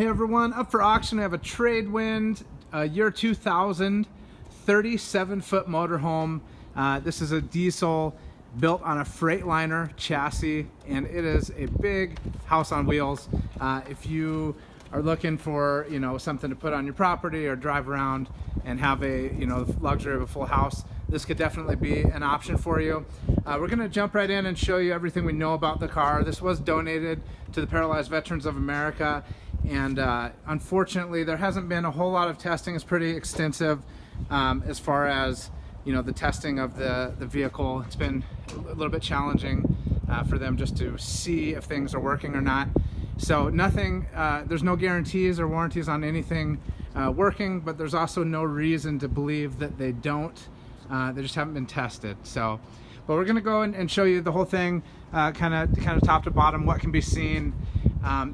Hey everyone, up for auction we have a Tradewind year 2000 37-foot motorhome. This is a diesel built on a Freightliner chassis, and it is a big house on wheels. If you are looking for, something to put on your property or drive around and have a, the luxury of a full house, this could definitely be an option for you. We're going to jump right in and show you everything we know about the car. This was donated to the Paralyzed Veterans of America, and unfortunately there hasn't been a whole lot of testing. It's pretty extensive as far as the testing of the vehicle. It's been a little bit challenging for them just to see if things are working or not. So nothing, there's no guarantees or warranties on anything working, but there's also no reason to believe that they don't. They just haven't been tested. So, but we're gonna go and show you the whole thing, kind of top to bottom, what can be seen.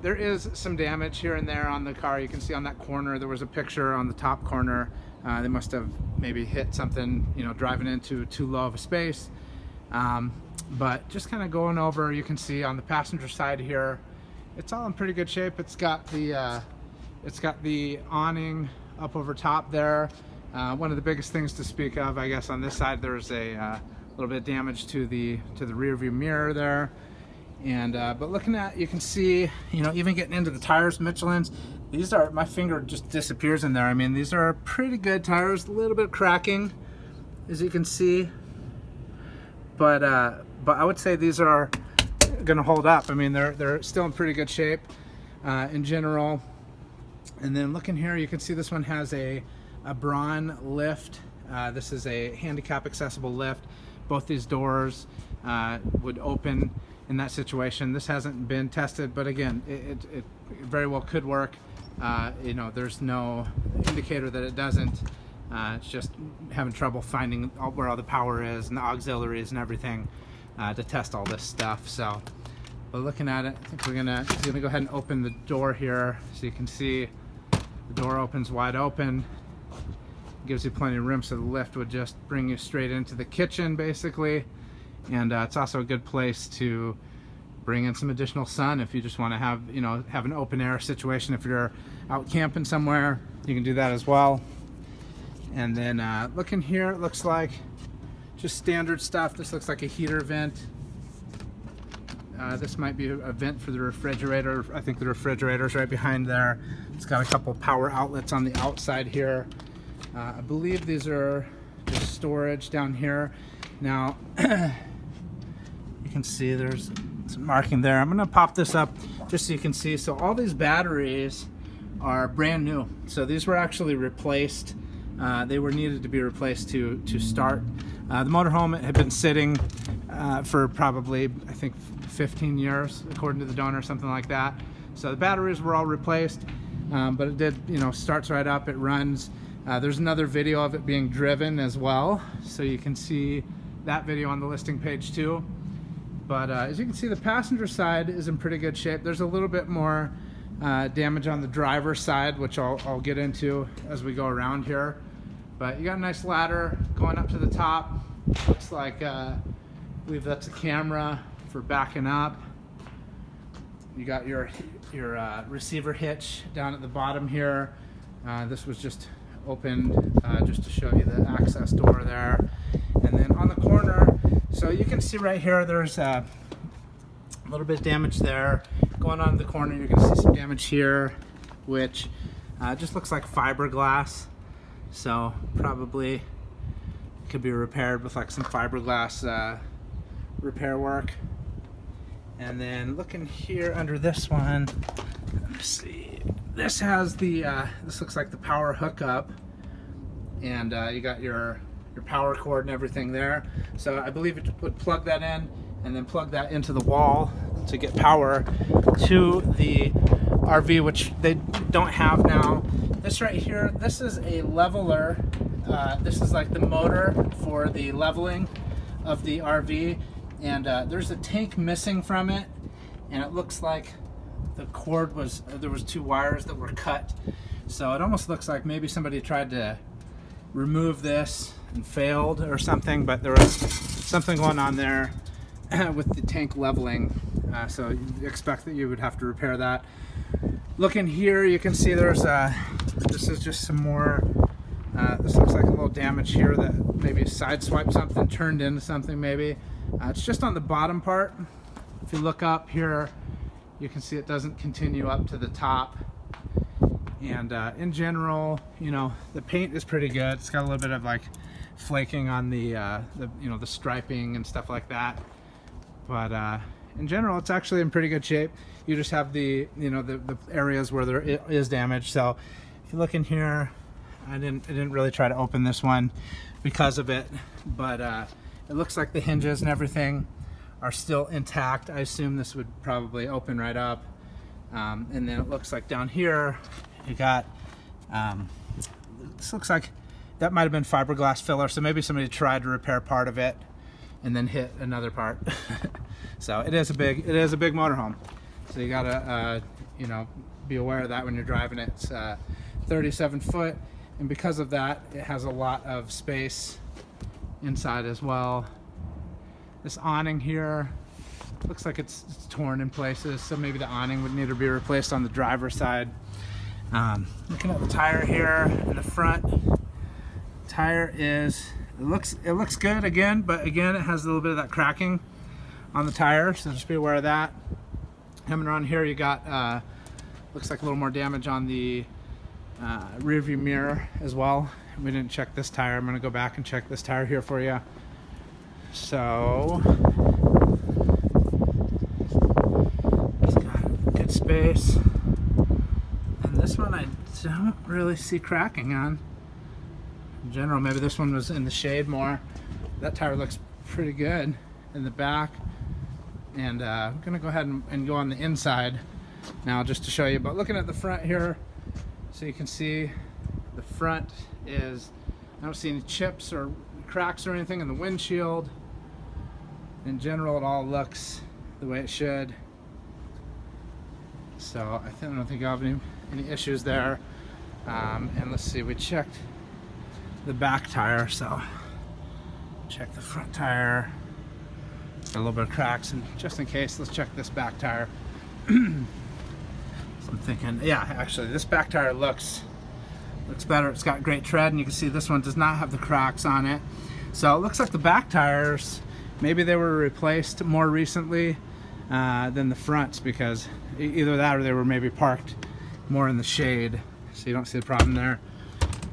There is some damage here and there on the car. You can see on that corner there was a picture on the top corner. They must have maybe hit something, driving into too low of a space. But just kind of going over, you can see on the passenger side here, it's all in pretty good shape. It's got the awning up over top there. One of the biggest things to speak of, I guess, on this side, there's a little bit of damage to the rear view mirror there. And but looking at, you can see, even getting into the tires, Michelin's, these are, my finger just disappears in there. I mean, these are pretty good tires, a little bit of cracking, as you can see, but I would say these are gonna hold up. I mean, they're still in pretty good shape in general. And then looking here, you can see this one has a Braun lift. This is a handicap accessible lift. Both these doors would open in that situation. This hasn't been tested, but again, it very well could work. There's no indicator that it doesn't. It's just having trouble finding where all the power is and the auxiliaries and everything to test all this stuff. So, but looking at it, I think we're gonna go ahead and open the door here, so you can see the door opens wide open. Gives you plenty of room, so the lift would just bring you straight into the kitchen basically. And it's also a good place to bring in some additional sun if you just want to have an open air situation. If you're out camping somewhere, you can do that as well. And then looking here, it looks like just standard stuff. This looks like a heater vent. This might be a vent for the refrigerator. I think the refrigerator's right behind there. It's got a couple power outlets on the outside here. I believe these are just storage down here. Now, you can see there's some marking there. I'm gonna pop this up just so you can see. So all these batteries are brand new. So these were actually replaced. They were needed to be replaced to start. The motorhome had been sitting for probably, I think, 15 years, according to the donor, something like that. So the batteries were all replaced, but it did, starts right up, it runs. There's another video of it being driven as well, so you can see that video on the listing page too. But as you can see, the passenger side is in pretty good shape. There's a little bit more damage on the driver's side, which I'll get into as we go around here. But you got a nice ladder going up to the top. Looks like, I believe that's a camera for backing up. You got your receiver hitch down at the bottom here. This was just opened just to show you the access door there. And then on the corner, so you can see right here, there's a little bit of damage there. Going on in the corner, you're going to see some damage here, which just looks like fiberglass. So probably could be repaired with like some fiberglass repair work. And then looking here under this one, let's see. This has this looks like the power hookup, and you got your power cord and everything there. So I believe it would plug that in and then plug that into the wall to get power to the RV, which they don't have now. This right here, this is a leveler. This is like the motor for the leveling of the RV, and there's a tank missing from it, and it looks like the cord there was two wires that were cut. So it almost looks like maybe somebody tried to remove this and failed or something, but there was something going on there with the tank leveling. So you expect that you would have to repair that. Looking here, you can see there's this is just some more, this looks like a little damage here that maybe sideswiped something, turned into something maybe. It's just on the bottom part. If you look up here, you can see it doesn't continue up to the top. And in general, you know, the paint is pretty good. It's got a little bit of like flaking on the you know, the striping and stuff like that. But in general, it's actually in pretty good shape. You just have the, you know, the areas where there is damage. So if you look in here, I didn't really try to open this one because of it, but it looks like the hinges and everything are still intact. I assume this would probably open right up. And then it looks like down here, you got, this looks like that might have been fiberglass filler. So maybe somebody tried to repair part of it and then hit another part. So it is a big motorhome. So you gotta, you know, be aware of that when you're driving it. It's 37 foot. And because of that, it has a lot of space inside as well. This awning here looks like it's torn in places, so maybe the awning would need to be replaced on the driver's side. Looking at the tire here in the front, tire is, it looks good again, but again it has a little bit of that cracking on the tire, so just be aware of that. Coming around here, you got looks like a little more damage on the rear view mirror as well. We didn't check this tire. I'm going to go back and check this tire here for you. So it's got good space, and this one I don't really see cracking on. In general, maybe this one was in the shade more. That tire looks pretty good in the back. And I'm gonna go ahead and go on the inside now just to show you. But looking at the front here, so you can see the front is, I don't see any chips or cracks or anything in the windshield. In general, it all looks the way it should. So I don't think I'll have any issues there. And let's see, we checked the back tire, so check the front tire. Got a little bit of cracks, and just in case, let's check this back tire. So I'm thinking, yeah, actually this back tire looks better. It's got great tread, and you can see this one does not have the cracks on it. So it looks like the back tires, maybe they were replaced more recently than the fronts, because either that or they were maybe parked more in the shade, so you don't see the problem there.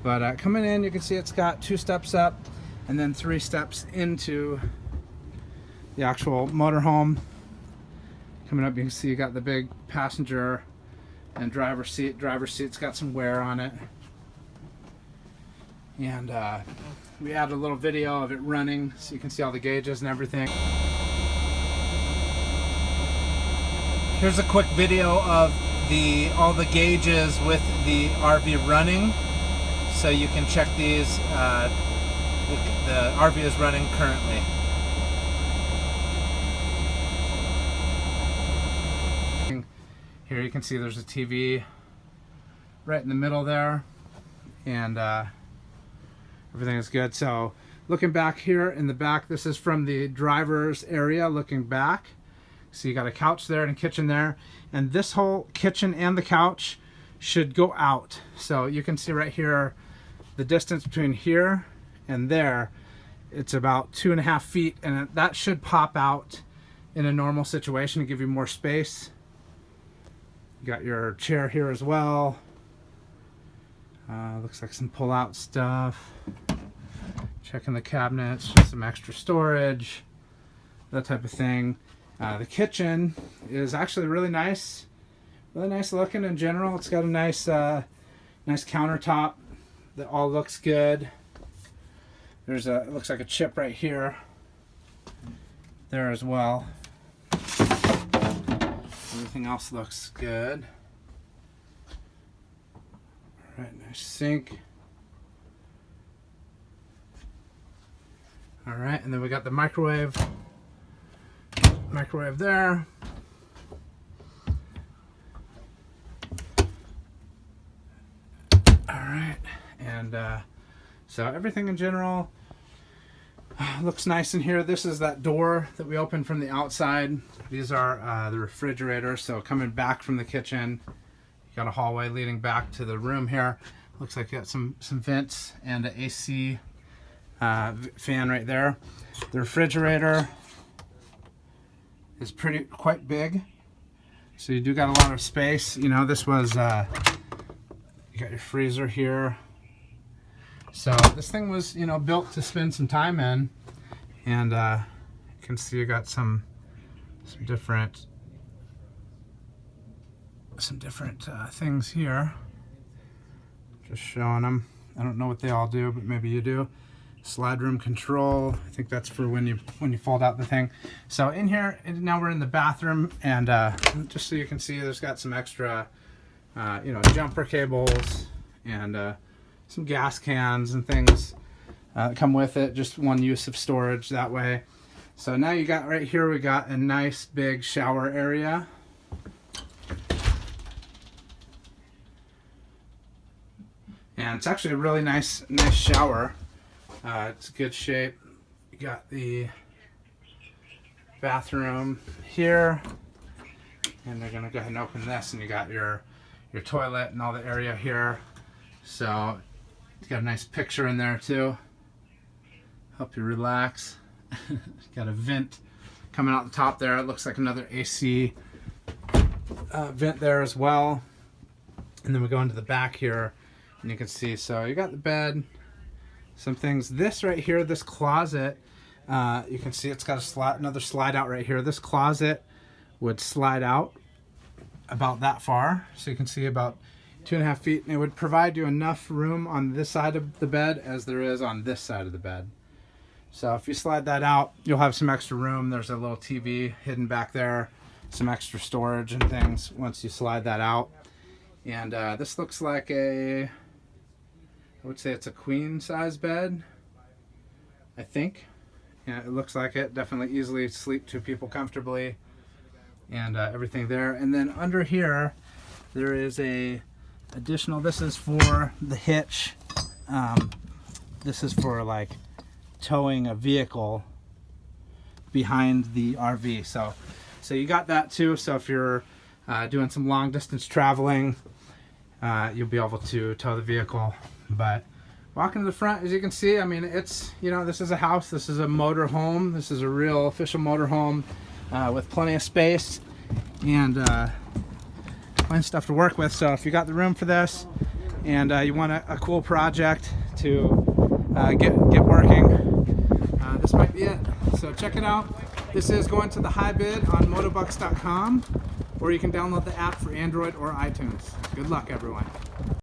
But coming in, you can see it's got 2 steps up and then 3 steps into the actual motorhome. Coming up, you can see you got the big passenger and driver's seat. Driver's seat's got some wear on it. And we added a little video of it running so you can see all the gauges and everything. Here's a quick video of all the gauges with the RV running, so you can check these. The RV is running currently. Here you can see there's a TV right in the middle there, and everything is good. So looking back here in the back, this is from the driver's area looking back. So you got a couch there and a kitchen there, and this whole kitchen and the couch should go out. So you can see right here the distance between here and there, it's about 2.5 feet, and that should pop out in a normal situation to give you more space. You got your chair here as well. Looks like some pull-out stuff. Checking the cabinets, just some extra storage, that type of thing. The kitchen is actually really nice looking in general. It's got a nice countertop that all looks good. There's it looks like a chip right here, there as well. Everything else looks good. All right, nice sink. All right, and then we got the microwave there. All right, and so everything in general looks nice in here. This is that door that we opened from the outside. These are the refrigerators. So coming back from the kitchen, got a hallway leading back to the room here. Looks like you got some vents and an AC fan right there. The refrigerator is quite big, so you do got a lot of space. You know, this was you got your freezer here. So this thing was, you know, built to spend some time in, and you can see you got some different things here. Just showing them. I don't know what they all do, but maybe you do. Slide room control. I think that's for when you fold out the thing. So in here, now we're in the bathroom, and just so you can see, there's got some extra, you know, jumper cables and some gas cans and things come with it. Just one use of storage that way. So now you got right here, we got a nice big shower area. And it's actually a really nice shower. It's good shape. You got the bathroom here, and they're gonna go ahead and open this, and you got your toilet and all the area here. So it's got a nice picture in there too. Help you relax. Got a vent coming out the top there. It looks like another AC vent there as well. And then we go into the back here, and you can see, so you got the bed, some things. This right here, this closet, you can see it's got another slide out right here. This closet would slide out about that far, so you can see about 2.5 feet, and it would provide you enough room on this side of the bed as there is on this side of the bed. So if you slide that out, you'll have some extra room. There's a little TV hidden back there, some extra storage and things once you slide that out. And this looks like I would say it's a queen size bed, I think. Yeah, it looks like it. Definitely easily sleep 2 people comfortably, and everything there. And then under here, there is a additional, this is for the hitch. This is for like towing a vehicle behind the RV. So you got that too. So if you're doing some long distance traveling, you'll be able to tow the vehicle. But walking to the front, as you can see, I mean, it's, you know, this is a house, this is a motor home, this is a real official motor home with plenty of space and plenty of stuff to work with. So if you got the room for this and you want a cool project to get working, this might be it. So check it out. This is going to the high bid on motobucks.com, or you can download the app for Android or iTunes. Good luck, everyone.